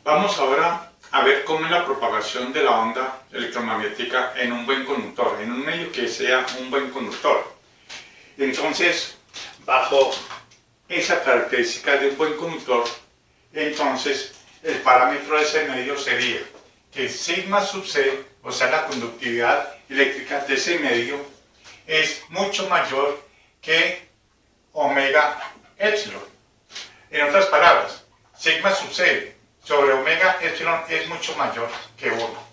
Vamos ahora a ver cómo es la propagación de la onda electromagnética en un buen conductor, en un medio que sea un buen conductor. Entonces, bajo esa característica de un buen conductor, entonces el parámetro de ese medio sería que sigma sub c, o sea la conductividad eléctrica de ese medio, es mucho mayor que omega epsilon. En otras palabras, sigma sub c sobre omega epsilon es mucho mayor que 1.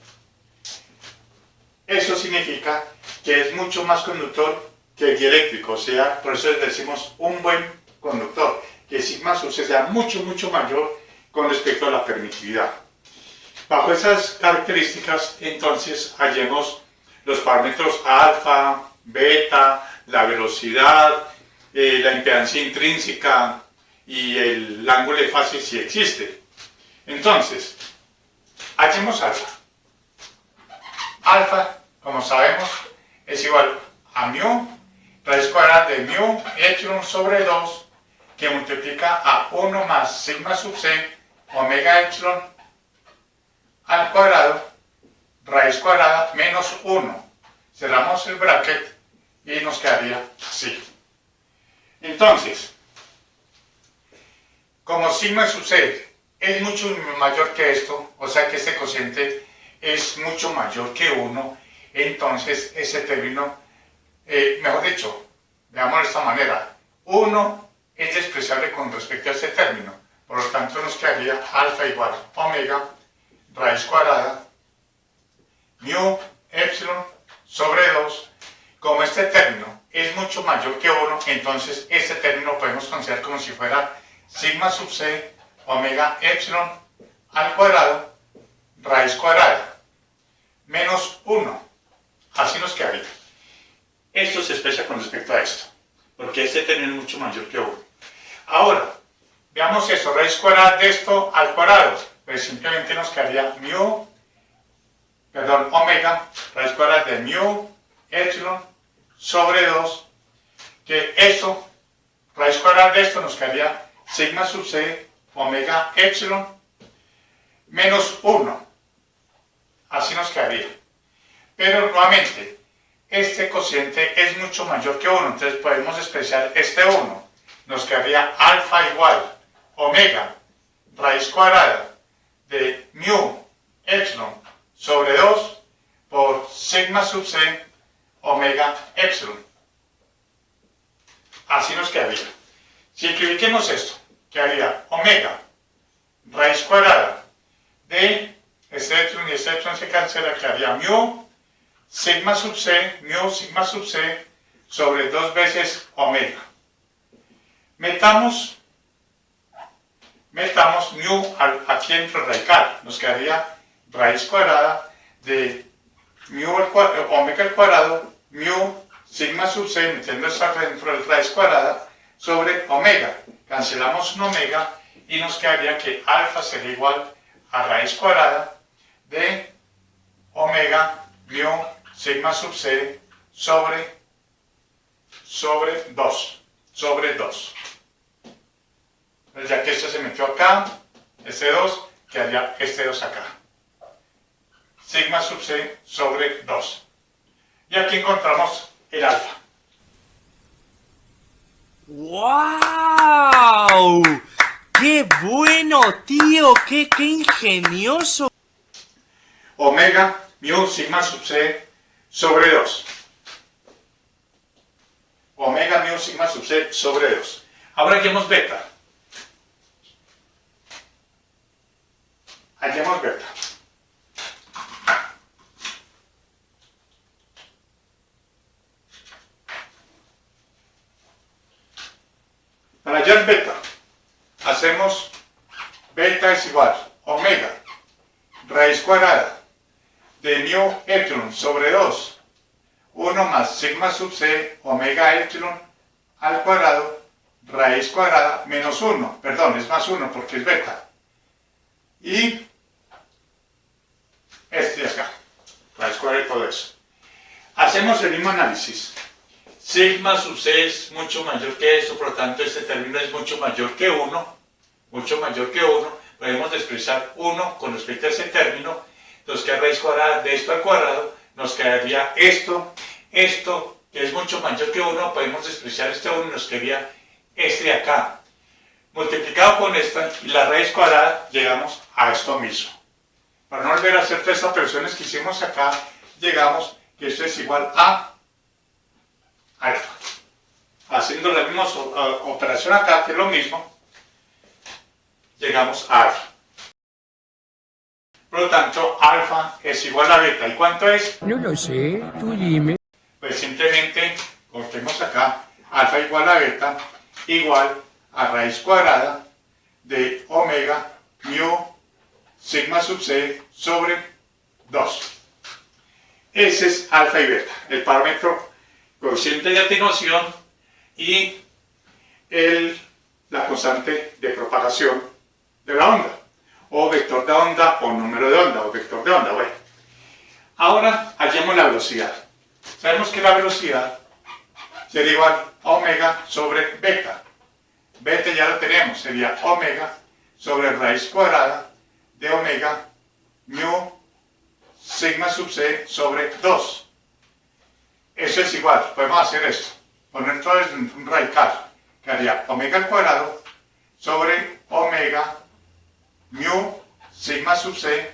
Eso significa que es mucho más conductor que el dieléctrico, o sea, por eso les decimos un buen conductor, que sigma sub c sea mucho mayor con respecto a la permitividad. Bajo esas características, entonces, hallemos los parámetros alfa, beta, la velocidad, la impedancia intrínseca y el ángulo de fase si existe. Entonces, hallemos alfa. Alfa, como sabemos, es igual a mu, raíz cuadrada de mu epsilon sobre 2, que multiplica a 1 más sigma sub c, omega epsilon al cuadrado, raíz cuadrada menos 1. Cerramos el bracket y nos quedaría así. Entonces, como sigma sub c es mucho mayor que esto, o sea que este cociente es mucho mayor que 1, entonces ese término, mejor dicho, veámoslo de esta manera, 1 es despreciable con respecto a este término, por lo tanto nos quedaría alfa igual a omega raíz cuadrada mu epsilon sobre 2. Como este término es mucho mayor que 1, entonces este término podemos considerar como si fuera sigma sub c omega epsilon al cuadrado raíz cuadrada menos 1. Así nos quedaría. Esto se expresa con respecto a esto, porque este término es mucho mayor que 1. Ahora, veamos esto, raíz cuadrada de esto al cuadrado, pues simplemente nos quedaría omega raíz cuadrada de mu epsilon sobre 2, que esto, raíz cuadrada de esto nos quedaría sigma sub c omega epsilon menos 1. Así nos quedaría. Pero nuevamente, este cociente es mucho mayor que 1, entonces podemos expresar este 1. Nos quedaría alfa igual omega raíz cuadrada de mu epsilon sobre 2 por sigma sub c omega epsilon. Así nos quedaría. Simplifiquemos esto. Quedaría omega raíz cuadrada de este epsilon y este epsilon se cancela, quedaría mu sigma sub c sobre 2 veces omega. Metamos mu aquí entre radical, nos quedaría raíz cuadrada de omega al cuadrado, mu sigma sub c, metiendo esta dentro de raíz cuadrada, sobre omega. Cancelamos un omega y nos quedaría que alfa sería igual a raíz cuadrada de omega mu sigma sub c sobre 2. Entonces, ya que esto se metió acá, este 2, quedaría este 2 acá. Sigma sub c sobre 2. Y aquí encontramos el alfa. ¡Wow! ¡Qué bueno, tío! ¡Qué ingenioso! Omega mu sigma sub c sobre 2. Omega mu sigma sub c sobre 2. Ahora hallemos beta. Hallemos beta. Para hallar beta, hacemos beta es igual omega raíz cuadrada de mu epsilon sobre 2, 1 más sigma sub c omega epsilon al cuadrado raíz cuadrada menos 1, perdón, es más 1 porque es beta. Y este de acá, raíz cuadrada de todo eso. Hacemos el mismo análisis. Sigma sub c es mucho mayor que eso, por lo tanto este término es mucho mayor que 1, podemos despreciar 1 con respecto a ese término, nos queda raíz cuadrada de esto al cuadrado, nos quedaría esto, que es mucho mayor que 1, podemos despreciar este 1 y nos quedaría este de acá. Multiplicado con esta y la raíz cuadrada, llegamos a esto mismo. Para no volver a hacer tres operaciones que hicimos acá, llegamos que esto es igual a alfa. Haciendo la misma operación acá, que es lo mismo, llegamos a alfa. Por lo tanto, alfa es igual a beta. ¿Y cuánto es? No lo sé, tú dime. Pues simplemente cortemos acá, alfa igual a beta, igual a raíz cuadrada de omega mu sigma sub c sobre 2. Ese es alfa y beta, el parámetro coeficiente de atenuación y la constante de propagación de la onda, o vector de onda, o número de onda, o vector de onda. Bueno, ahora hallemos la velocidad. Sabemos que la velocidad sería igual a omega sobre beta. Beta ya lo tenemos, sería omega sobre raíz cuadrada de omega mu sigma sub c sobre 2. Eso es igual, podemos hacer esto, poner todo en un radical, que haría omega al cuadrado sobre omega mu sigma sub c.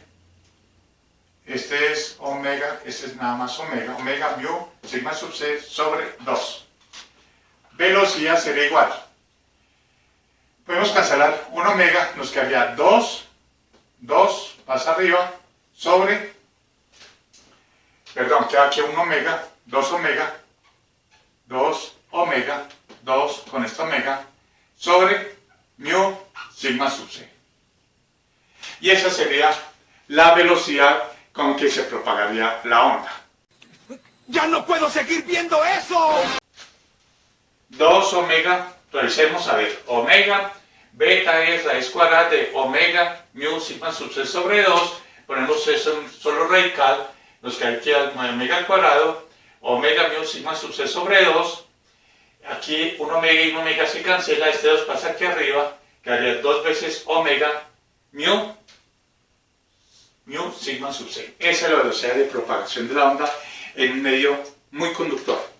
Este es omega, este es nada más omega mu sigma sub c sobre 2. Velocidad sería igual. Podemos cancelar un omega, nos quedaría 2 pasa arriba, sobre, perdón, queda aquí un omega, 2 omega, 2 con este omega, sobre mu sigma sub c. Y esa sería la velocidad con que se propagaría la onda. ¡Ya no puedo seguir viendo eso! 2 omega, revisemos a ver, omega, beta es raíz cuadrada de omega mu sigma sub c sobre 2, ponemos eso en solo radical, nos queda omega al cuadrado, omega mu sigma sub c sobre 2, aquí un omega y un omega se cancela, este 2 pasa aquí arriba, quedaría 2 veces omega mu sigma sub c. Esa es la velocidad de propagación de la onda en un medio muy conductor.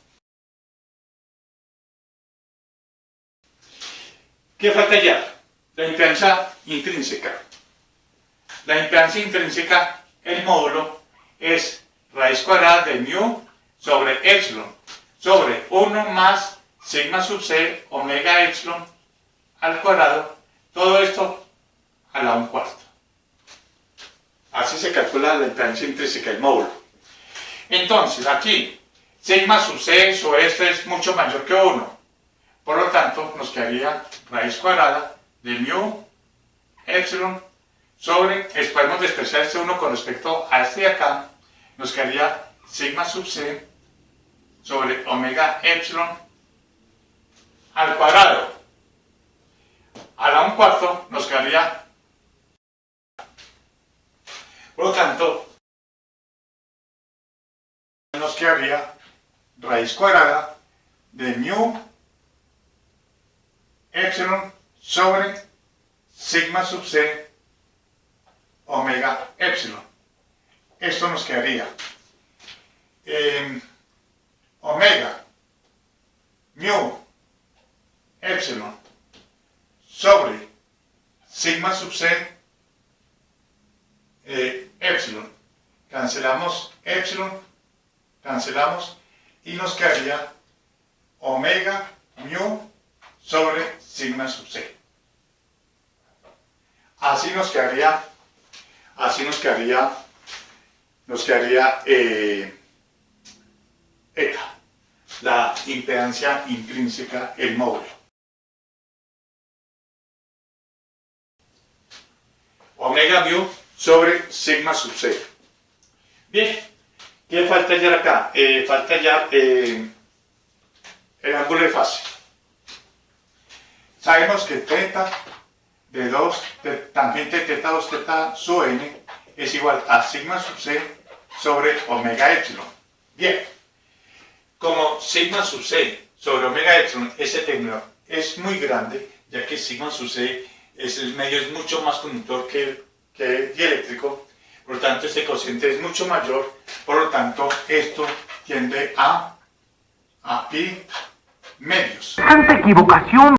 ¿Qué falta ya? La impedancia intrínseca. La impedancia intrínseca, el módulo, es raíz cuadrada de mu sobre epsilon, sobre 1 más sigma sub c omega epsilon al cuadrado, todo esto a la 1/4. Así se calcula la impedancia intrínseca del módulo. Entonces, aquí, sigma sub c sobre esto es mucho mayor que 1. Por lo tanto, nos quedaría raíz cuadrada de mu epsilon sobre, podemos despreciar este 1 con respecto a este de acá, nos quedaría sigma sub c sobre omega epsilon al cuadrado. A la 1/4 nos quedaría, por lo tanto, nos quedaría raíz cuadrada de mu epsilon sobre sigma sub c omega epsilon. Esto nos quedaría omega mu epsilon sobre sigma sub c epsilon. Cancelamos epsilon, cancelamos y nos quedaría omega mu sobre sigma sub c. Así nos quedaría eta, la impedancia intrínseca, el módulo. Omega mu sobre sigma sub c. Bien, ¿qué falta ya acá? Falta ya el ángulo de fase. Sabemos que teta de 2, tangente teta 2 teta sub n es igual a sigma sub c sobre omega epsilon. Bien, como sigma sub c sobre omega epsilon, ese término es muy grande, ya que sigma sub c el medio es mucho más conductor que el dieléctrico, por lo tanto este cociente es mucho mayor, por lo tanto esto tiende a pi medios. ¡Tanta equivocación!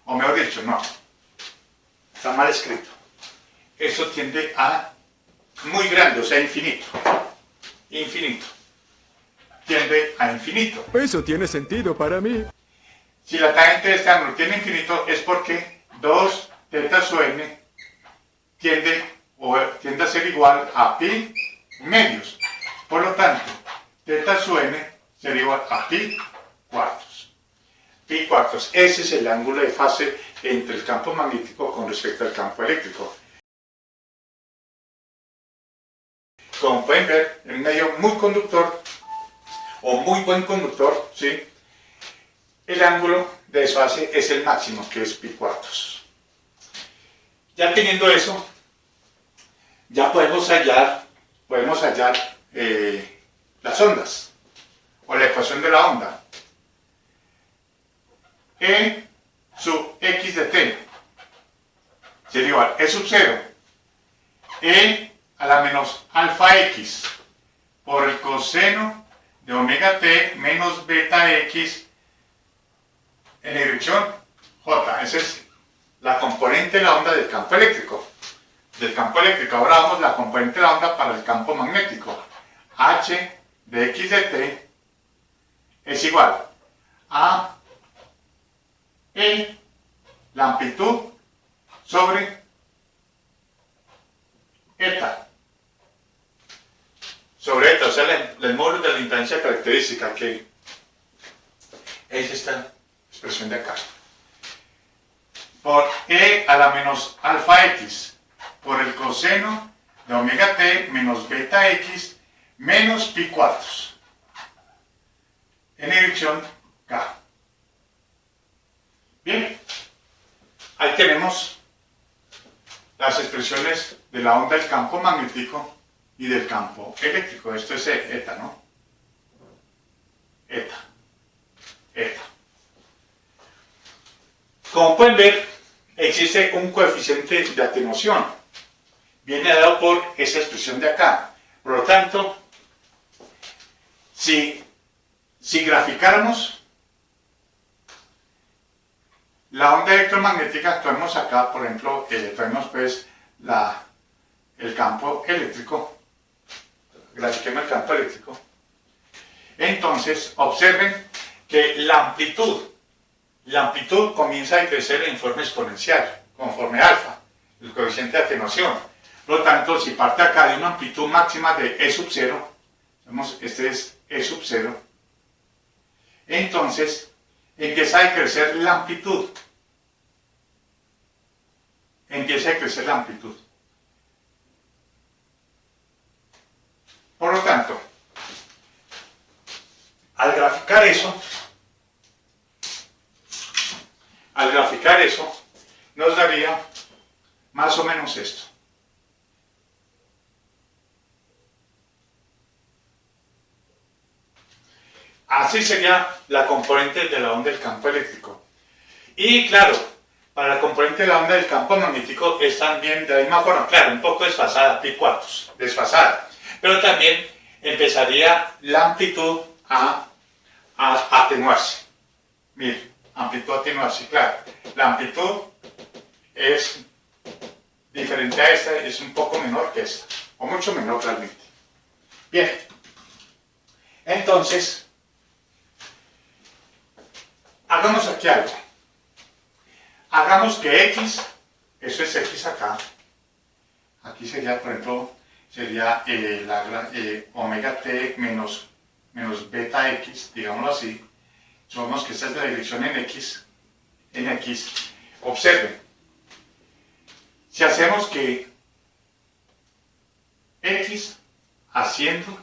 O mejor dicho, no, está mal escrito. Esto tiende a muy grande, o sea, infinito. Infinito. Tiende a infinito. Eso tiene sentido para mí. Si la tangente de este ángulo tiene infinito es porque 2 teta sub n tiende a ser igual a pi medios. Por lo tanto, teta sub n sería igual a pi cuartos. Pi cuartos. Ese es el ángulo de fase entre el campo magnético con respecto al campo eléctrico. Como pueden ver, en un medio muy conductor o muy buen conductor, ¿sí?, el ángulo de desfase es el máximo, que es pi cuartos. Ya teniendo eso, ya podemos hallar las ondas, o la ecuación de la onda. E sub x de t sería igual a E sub 0, E a la menos alfa x por el coseno de omega t menos beta x en dirección j. Esa es la componente de la onda del campo eléctrico. Ahora vamos a la componente de la onda para el campo magnético. H de x de t es igual a E, la amplitud, sobre eta. Sobre eta, o sea, el módulo de la impedancia característica, que es esta expresión de acá. Por E a la menos alfa x, por el coseno de omega t menos beta x menos pi cuartos, en dirección k. Bien, ahí tenemos las expresiones de la onda del campo magnético y del campo eléctrico. Esto es eta, ¿no? Eta. Como pueden ver, existe un coeficiente de atenuación. Viene dado por esa expresión de acá. Por lo tanto, si graficáramos la onda electromagnética, tomemos acá, por ejemplo, tomemos pues el campo eléctrico, grafiquemos el campo eléctrico. Entonces, observen que la amplitud comienza a crecer en forma exponencial, conforme alfa, el coeficiente de atenuación. Por lo tanto, si parte acá de una amplitud máxima de E sub 0, este es E sub 0, entonces empieza a crecer la amplitud. Por lo tanto, al graficar eso, nos daría más o menos esto. Así sería la componente de la onda del campo eléctrico. Y claro, para la componente de la onda del campo magnético es también de la misma forma, claro, un poco desfasada, pi cuartos, desfasada. Pero también empezaría la amplitud a atenuarse. Miren, amplitud a atenuarse, claro. La amplitud es diferente a esta, es un poco menor que esta, o mucho menor realmente. Bien, entonces, hagamos aquí algo. Hagamos que x, eso es x acá, aquí sería, por ejemplo, sería omega t menos beta x, digámoslo así. Supongamos que esta es la dirección en x. Observen, si hacemos que x haciendo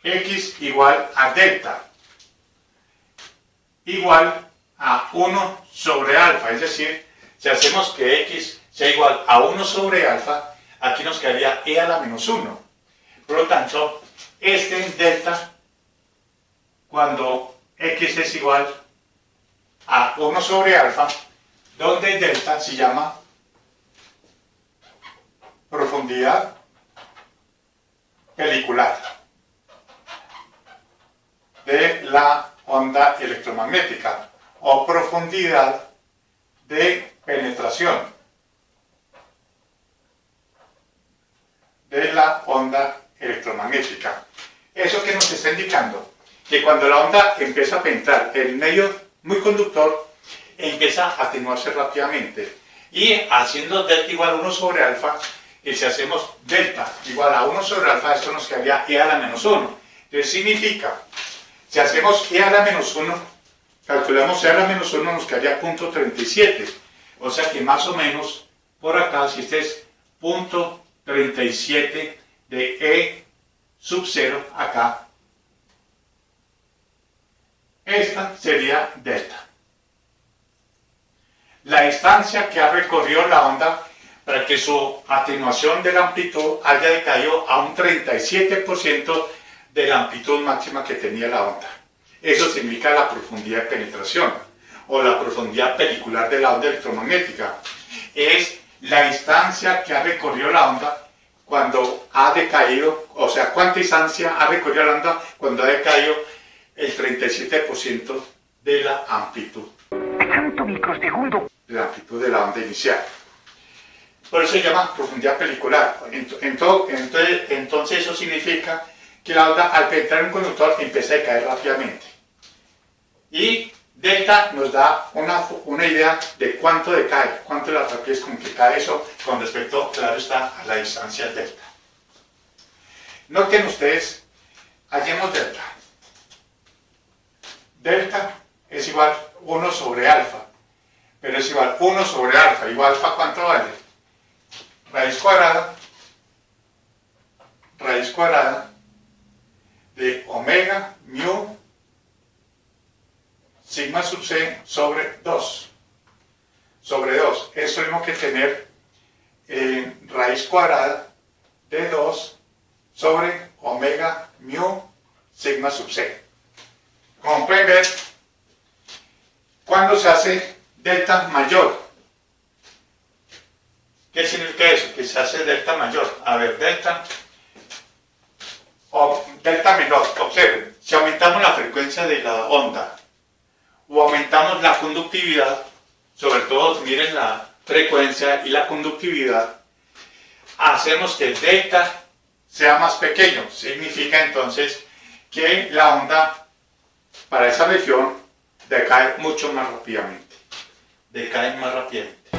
x igual a delta igual a 1 sobre alfa, es decir, si hacemos que x sea igual a 1 sobre alfa, aquí nos quedaría e a la menos 1. Por lo tanto, este delta, cuando x es igual a 1 sobre alfa, donde delta se llama profundidad pelicular de la onda electromagnética o profundidad de penetración de la onda electromagnética. ¿Eso que nos está indicando? Que cuando la onda empieza a penetrar en el medio muy conductor, empieza a atenuarse rápidamente. Y haciendo delta igual a 1 sobre alfa, y si hacemos delta igual a 1 sobre alfa, esto nos quedaría e a la menos 1. Entonces significa, si hacemos e a la menos 1, calculamos e a la menos 1, nos quedaría 0.37. O sea que más o menos, por acá, si este es 0.37 de E sub 0, acá, esta sería delta. La distancia que ha recorrido la onda para que su atenuación de la amplitud haya decaído a un 37% de la amplitud máxima que tenía la onda. Eso significa la profundidad de penetración o la profundidad pelicular de la onda electromagnética. Es la distancia que ha recorrido la onda cuando ha decaído, o sea, cuánta distancia ha recorrido la onda cuando ha decaído el 37% de la amplitud. ¡Tanto microsegundo! De la amplitud de la onda inicial. Por eso se llama profundidad pelicular. Entonces eso significa que la onda al penetrar en un conductor empieza a decaer rápidamente. Y delta nos da una idea de cuánto decae, cuánto es la rapidez con que cae eso con respecto, claro está, a la distancia delta. Noten ustedes, hallemos delta. Delta es igual a 1 sobre alfa, pero es igual a 1 sobre alfa. ¿Y alfa cuánto vale? Raíz cuadrada de omega mu sigma sub c sobre 2. Sobre 2. Es lo mismo que tener raíz cuadrada de 2 sobre omega mu sigma sub c. Como pueden ver, cuando se hace delta mayor, ¿qué significa eso? Que se hace delta mayor. A ver, delta o delta menor. Observen, si aumentamos la frecuencia de la onda o aumentamos la conductividad, sobre todo miren la frecuencia y la conductividad, hacemos que el delta sea más pequeño. Significa entonces que la onda para esa región decae mucho más rápidamente. Decae más rápidamente.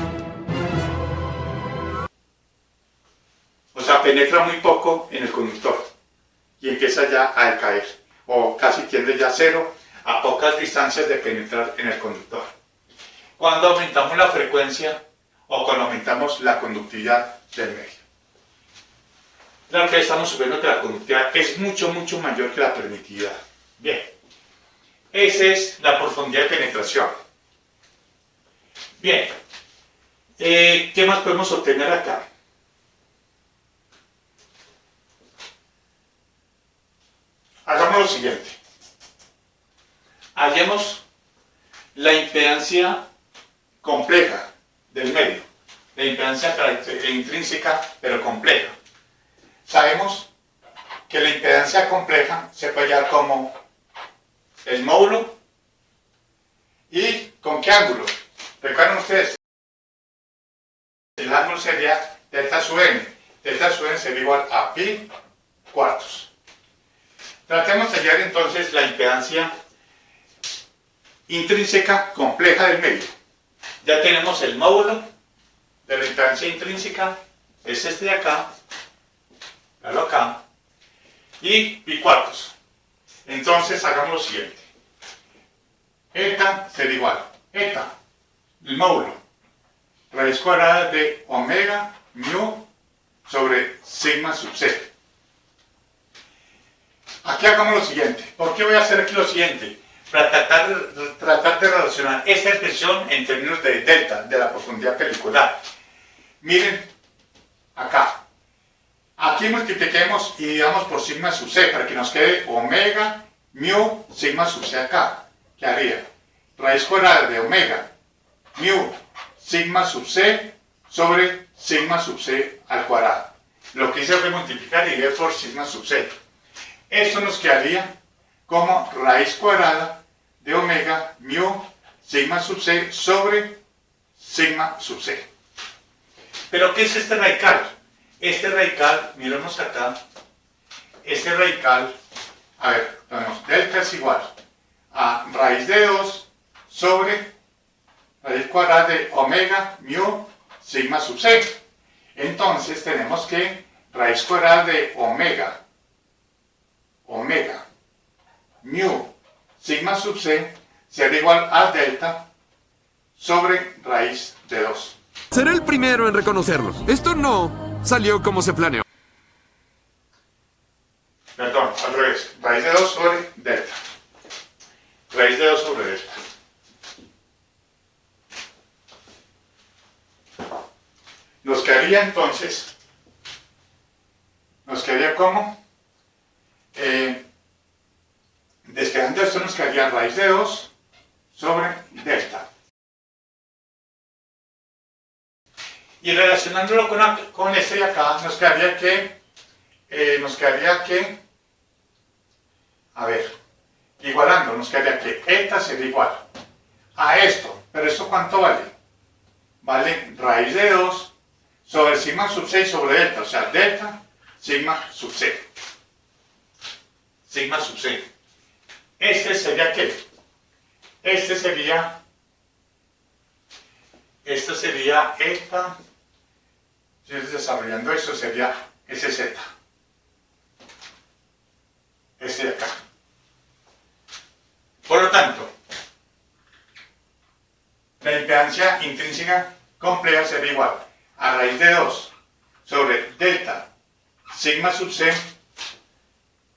O sea, penetra muy poco en el conductor y empieza ya a decaer, o casi tiende ya a cero a pocas distancias de penetrar en el conductor. Cuando aumentamos la frecuencia o cuando aumentamos la conductividad del medio. Claro que estamos subiendo que la conductividad es mucho mayor que la permitividad. Bien, esa es la profundidad de penetración. Bien, ¿qué más podemos obtener acá? Hagamos lo siguiente. Hallemos la impedancia compleja del medio, la impedancia intrínseca pero compleja. Sabemos que la impedancia compleja se puede hallar como el módulo y ¿con qué ángulo? Recuerden ustedes, el ángulo sería delta sub n. Delta sub n sería igual a pi cuartos. Tratemos de hallar entonces la impedancia intrínseca compleja del medio. Ya tenemos el módulo de la impedancia intrínseca, es este de acá, véalo acá, y pi cuartos. Entonces hagamos lo siguiente. Eta será igual, eta, el módulo, raíz cuadrada de omega mu sobre sigma sub c. Aquí hagamos lo siguiente. ¿Por qué voy a hacer aquí lo siguiente? Para tratar de relacionar esta expresión en términos de delta, de la profundidad pelicular. Miren, acá. Aquí multipliquemos y dividamos por sigma sub c para que nos quede omega mu sigma sub c acá. ¿Qué haría? raíz cuadrada de omega mu sigma sub c sobre sigma sub c al cuadrado. Lo que hice fue multiplicar y dividir por sigma sub c. Esto nos quedaría como raíz cuadrada de omega mu sigma sub c sobre sigma sub c. ¿Pero qué es este radical? Este radical, miremos acá, este radical, a ver, tenemos delta es igual a raíz de 2 sobre raíz cuadrada de omega mu sigma sub c. Entonces tenemos que raíz cuadrada de omega mu sigma sub c será igual a delta sobre raíz de 2. Seré el primero en reconocerlo. Esto no salió como se planeó. Perdón, al revés. Raíz de 2 sobre delta. Raíz de 2 sobre delta. Nos quedaría entonces, como, despejando esto nos quedaría raíz de 2 sobre delta. Y relacionándolo con este de acá, nos quedaría que, a ver, igualando, nos quedaría que eta sería igual a esto. ¿Pero esto cuánto vale? Vale raíz de 2 sobre sigma sub c sobre delta, o sea, delta sigma sub c. Sigma sub c. ¿Este sería qué? Este sería eta. Si estoy desarrollando esto, sería SZ. Este de acá. Por lo tanto, la impedancia intrínseca compleja sería igual a raíz de 2 sobre delta sigma sub c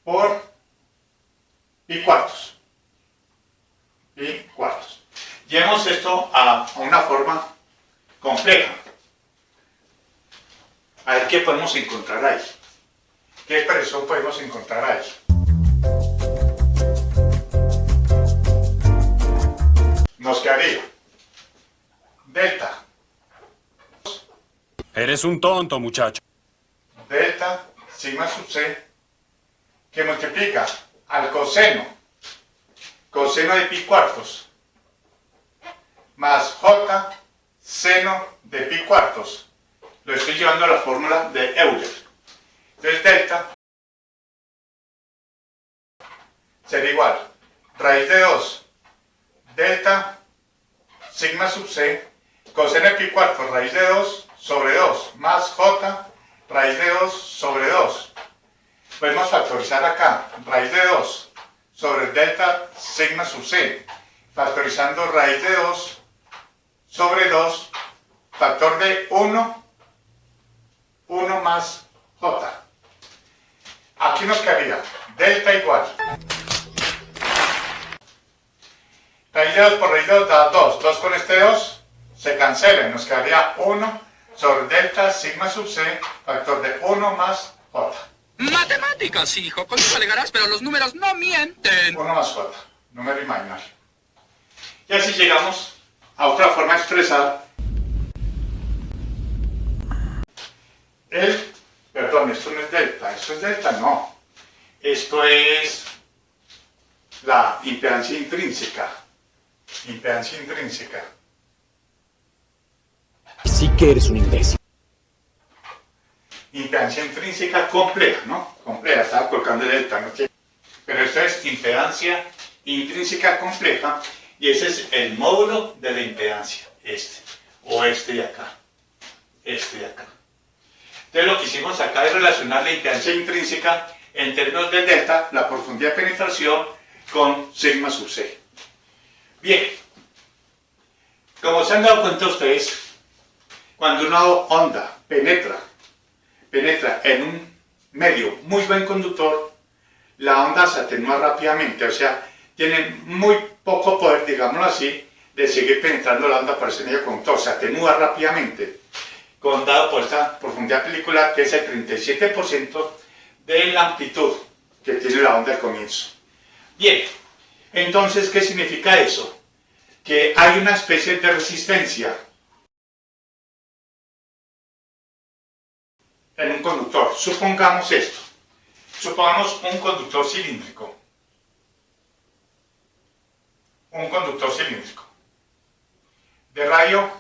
por pi cuartos. Pi cuartos. Llevemos esto a una forma compleja. A ver qué podemos encontrar ahí. ¿Qué expresión podemos encontrar ahí? Nos quedaría delta. Eres un tonto, muchacho. Delta sigma sub c que multiplica al coseno de pi cuartos más j seno de pi cuartos. Lo estoy llevando a la fórmula de Euler. Entonces delta será igual raíz de 2 delta sigma sub c coseno de pi cuartos raíz de 2 sobre 2 más j raíz de 2 sobre 2. Podemos factorizar acá raíz de 2 sobre delta sigma sub c, factorizando raíz de 2 sobre 2, factor de 1 más j. Aquí nos quedaría delta igual raíz de 2 por raíz de 2 da 2. 2 con este 2 se cancelan. Nos quedaría 1 sobre delta sigma sub c, factor de 1 más j. Matemáticas, hijo. Conmigo alegarás, pero los números no mienten. 1 más j, número imaginario. Y así llegamos a otra forma de expresar perdón, esto no es delta, esto es delta, no. Esto es la impedancia intrínseca. Impedancia intrínseca. Sí que eres un imbécil. Impedancia intrínseca compleja, ¿no? Compleja, estaba colocando delta, ¿no? Pero esto es impedancia intrínseca compleja y ese es el módulo de la impedancia, o este de acá, este de acá. Entonces lo que hicimos acá es relacionar la impedancia intrínseca en términos de delta, la profundidad de penetración, con sigma sub c. Bien, como se han dado cuenta ustedes, cuando una onda penetra en un medio muy buen conductor, la onda se atenúa rápidamente, o sea, tiene muy poco poder, digámoslo así, de seguir penetrando la onda por ese medio conductor, se atenúa rápidamente, dado por esta profundidad pelicular que es el 37% de la amplitud que tiene la onda al comienzo. Bien, entonces, ¿qué significa eso? que hay una especie de resistencia en un conductor. Supongamos esto. Supongamos un conductor cilíndrico. Un conductor cilíndrico de radio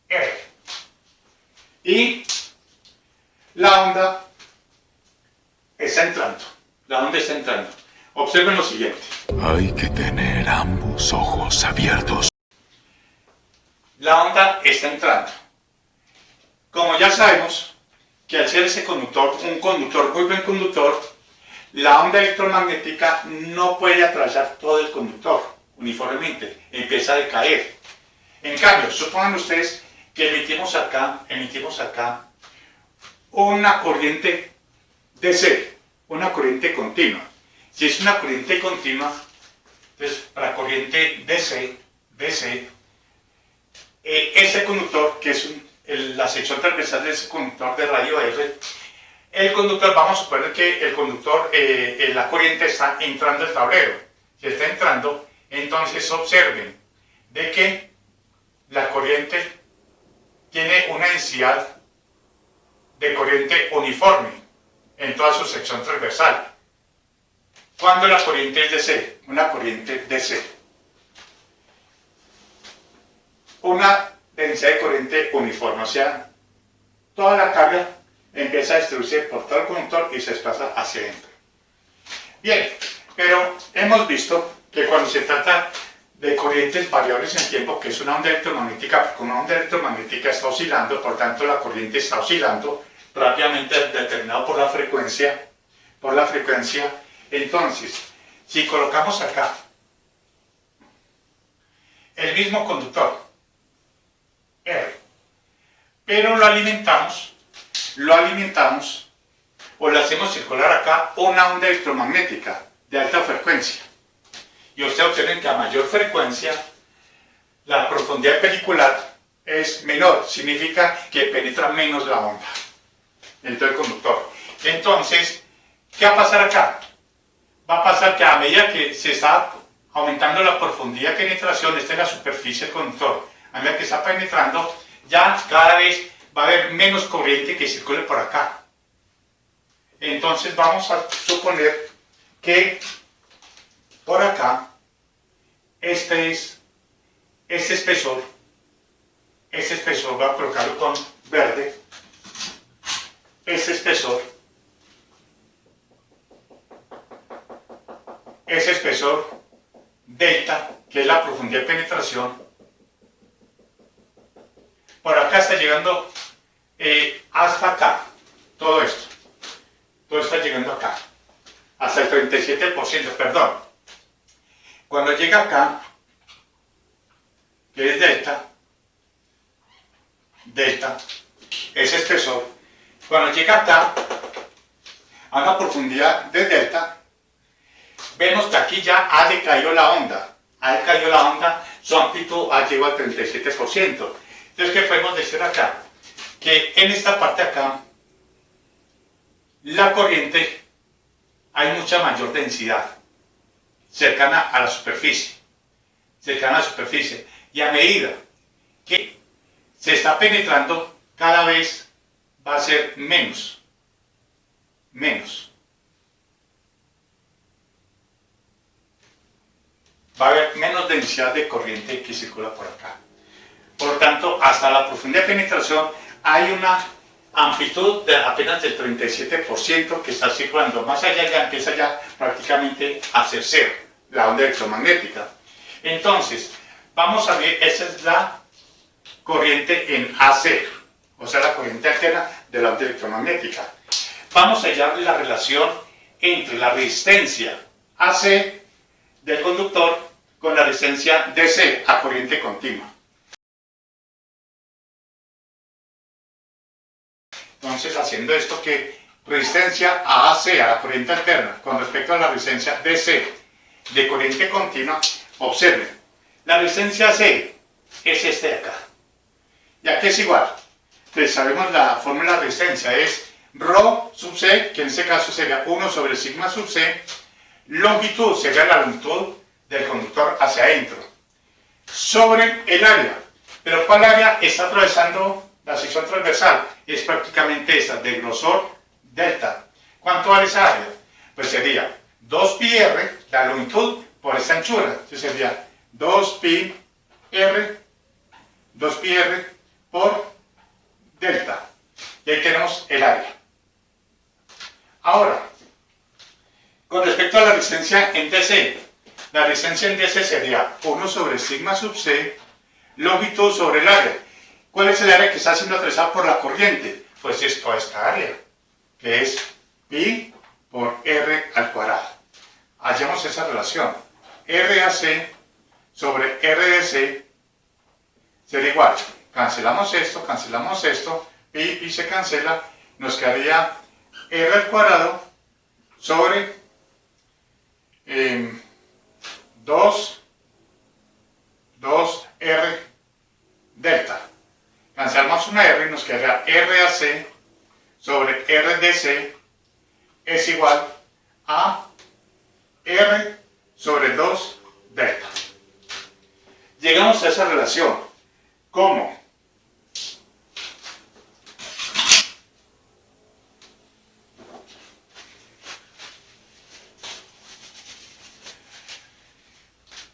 R. Y la onda está entrando. La onda está entrando. Observen lo siguiente. Hay que tener ambos ojos abiertos. La onda está entrando. Como ya sabemos que al ser ese conductor, un conductor muy buen conductor, la onda electromagnética no puede atravesar todo el conductor uniformemente, empieza a decaer. En cambio, supongan ustedes que emitimos acá una corriente DC, una corriente continua. Si es una corriente continua, entonces para corriente DC, ese conductor, que es la sección transversal de ese conductor de radio R, el conductor, vamos a suponer que el conductor, la corriente está entrando al tablero. Si está entrando, entonces observen de que la corriente tiene una densidad de corriente uniforme en toda su sección transversal. Cuando la corriente es DC, una corriente DC, una densidad de corriente uniforme, o sea, toda la carga empieza a distribuirse por todo el conductor y se desplaza hacia adentro. Bien, pero hemos visto que cuando se trata de corrientes variables en tiempo, que es una onda electromagnética, porque una onda electromagnética está oscilando, por tanto la corriente está oscilando rápidamente determinado por la frecuencia, entonces, si colocamos acá el mismo conductor R, pero lo alimentamos o le hacemos circular acá una onda electromagnética de alta frecuencia, y ustedes observen que a mayor frecuencia la profundidad pelicular es menor, significa que penetra menos la onda dentro del conductor. Entonces, ¿qué va a pasar acá? Va a pasar que a medida que se está aumentando la profundidad de penetración, esta es la superficie del conductor, a medida que está penetrando, ya cada vez va a haber menos corriente que circule por acá. Entonces vamos a suponer que por acá, este espesor, voy a colocarlo con verde, ese espesor delta, que es la profundidad de penetración, por acá está llegando hasta acá, todo esto está llegando acá, hasta el 37%, perdón. Cuando llega acá, que es delta, ese espesor, cuando llega acá, a una profundidad de delta, vemos que aquí ya ha decaído la onda, su amplitud ha llegado al 37%. Entonces, ¿qué podemos decir acá? Que en esta parte acá, la corriente, hay mucha mayor densidad, cercana a la superficie, y a medida que se está penetrando, cada vez va a ser menos. Va a haber menos densidad de corriente que circula por acá. Por tanto, hasta la profundidad de penetración hay una amplitud de apenas del 37% que está circulando. Más allá ya empieza ya prácticamente a ser cero, la onda electromagnética. Entonces, vamos a ver, esa es la corriente en AC, o sea, la corriente alterna de la onda electromagnética. Vamos a hallar la relación entre la resistencia AC del conductor con la resistencia DC a corriente continua. Entonces, haciendo esto, que resistencia a AC, a la corriente alterna, con respecto a la resistencia DC de corriente continua, observen, la resistencia AC es este de acá. ¿Y a qué es igual? Pues sabemos la fórmula de resistencia, es Rho sub C, que en este caso sería 1 sobre sigma sub C, longitud sería la longitud del conductor hacia adentro, sobre el área. Pero ¿cuál área está atravesando la sección transversal? Es prácticamente esta, de grosor delta. ¿Cuánto vale esa área? Pues sería 2πr, la longitud por esta anchura. Entonces sería 2πr por delta. Y ahí tenemos el área. Ahora, con respecto a la resistencia en DC, la resistencia en DC sería 1 sobre sigma sub c, longitud sobre el área. ¿Cuál es el área que está siendo atravesada por la corriente? Pues es toda esta área, que es pi por r al cuadrado. Hallamos esa relación. RAC sobre RDC sería igual. Cancelamos esto, pi se cancela, nos quedaría r al cuadrado sobre 2r delta. Cancelamos una r y nos quedaría RAC sobre RDC es igual a r sobre 2 delta. Llegamos a esa relación. ¿Cómo?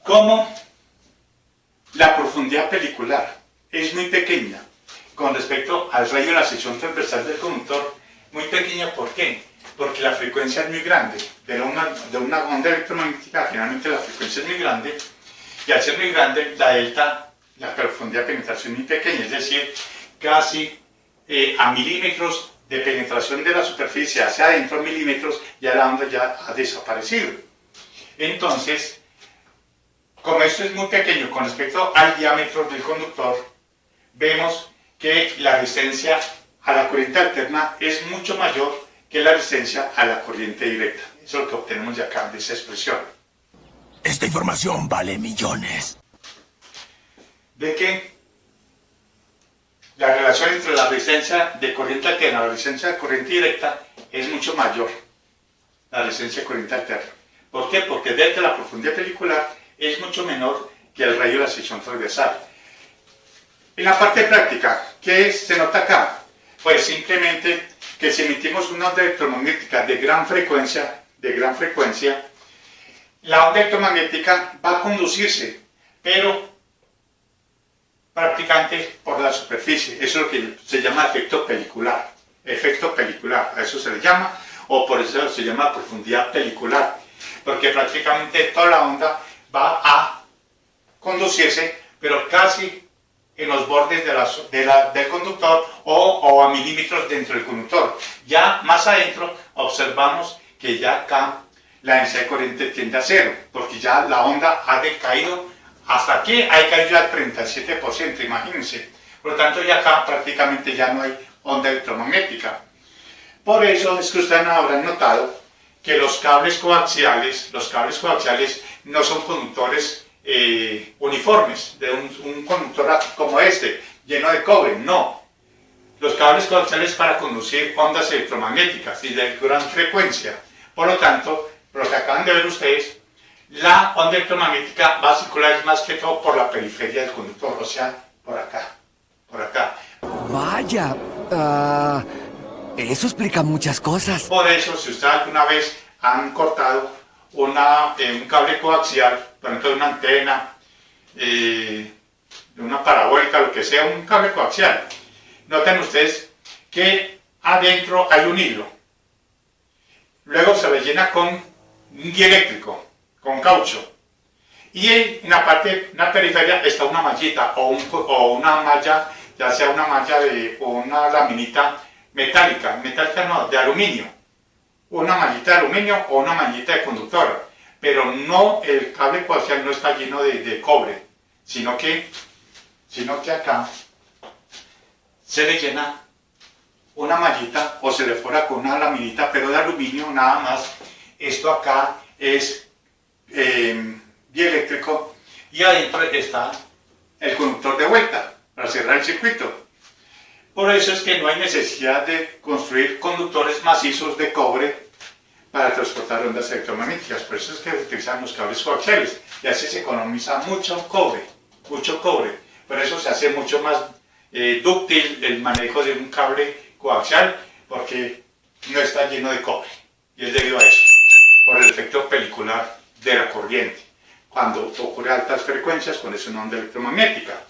Como la profundidad pelicular es muy pequeña con respecto al rayo de la sección transversal del conductor, muy pequeña, ¿por qué? Porque la frecuencia es muy grande, de una onda electromagnética generalmente la frecuencia es muy grande, y al ser muy grande la delta, la profundidad de penetración es muy pequeña, es decir, casi a milímetros de penetración de la superficie hacia adentro, milímetros, ya la onda ya ha desaparecido. Entonces, como esto es muy pequeño con respecto al diámetro del conductor, vemos que la resistencia a la corriente alterna es mucho mayor que la resistencia a la corriente directa. Eso es lo que obtenemos de acá, de esa expresión. Esta información vale millones. De que la relación entre la resistencia de corriente alterna y la resistencia de corriente directa es mucho mayor, la resistencia de corriente alterna. ¿Por qué? Porque delta, la profundidad pelicular, es mucho menor que el rayo de la sección transversal. En la parte práctica, ¿qué se nota acá? Pues simplemente que si emitimos una onda electromagnética de gran frecuencia, la onda electromagnética va a conducirse, pero prácticamente por la superficie. Eso es lo que se llama efecto pelicular. Efecto pelicular, a eso se le llama, o por eso se llama profundidad pelicular, porque prácticamente toda la onda va a conducirse, pero casi en los bordes del conductor o a milímetros dentro del conductor. Ya más adentro observamos que ya acá la densidad de corriente tiende a cero, porque ya la onda ha decaído, hasta aquí ha caído al 37%, imagínense. Por lo tanto, ya acá prácticamente ya no hay onda electromagnética. Por eso es que ustedes habrán notado que los cables coaxiales no son conductores uniformes, de un conductor como este, lleno de cobre, no. Los cables coaxiales para conducir ondas electromagnéticas y de gran frecuencia. Por lo tanto, lo que acaban de ver ustedes, la onda electromagnética va a circular más que todo por la periferia del conductor, o sea, por acá. Vaya, eso explica muchas cosas. Por eso, si ustedes alguna vez han cortado un cable coaxial, por ejemplo, de una antena, de una parabólica, lo que sea, un cable coaxial, noten ustedes que adentro hay un hilo. Luego se rellena con un dieléctrico, con caucho. Y en la periferia está una mallita o una malla, ya sea una malla o una laminita metálica no, de aluminio. Una mallita de aluminio o una mallita de conductora. Pero no, el cable coaxial no está lleno de cobre, sino que acá se le llena una mallita o se le fora con una laminita, pero de aluminio nada más. Esto acá es dieléctrico y adentro está el conductor de vuelta para cerrar el circuito. Por eso es que no hay necesidad de construir conductores macizos de cobre para transportar ondas electromagnéticas. Por eso es que utilizan los cables coaxiales y así se economiza mucho cobre. mucho cobre. Por eso se hace mucho más dúctil el manejo de un cable coaxial, porque no está lleno de cobre. Y es debido a eso, por el efecto pelicular de la corriente, cuando ocurre a altas frecuencias con esa onda electromagnética.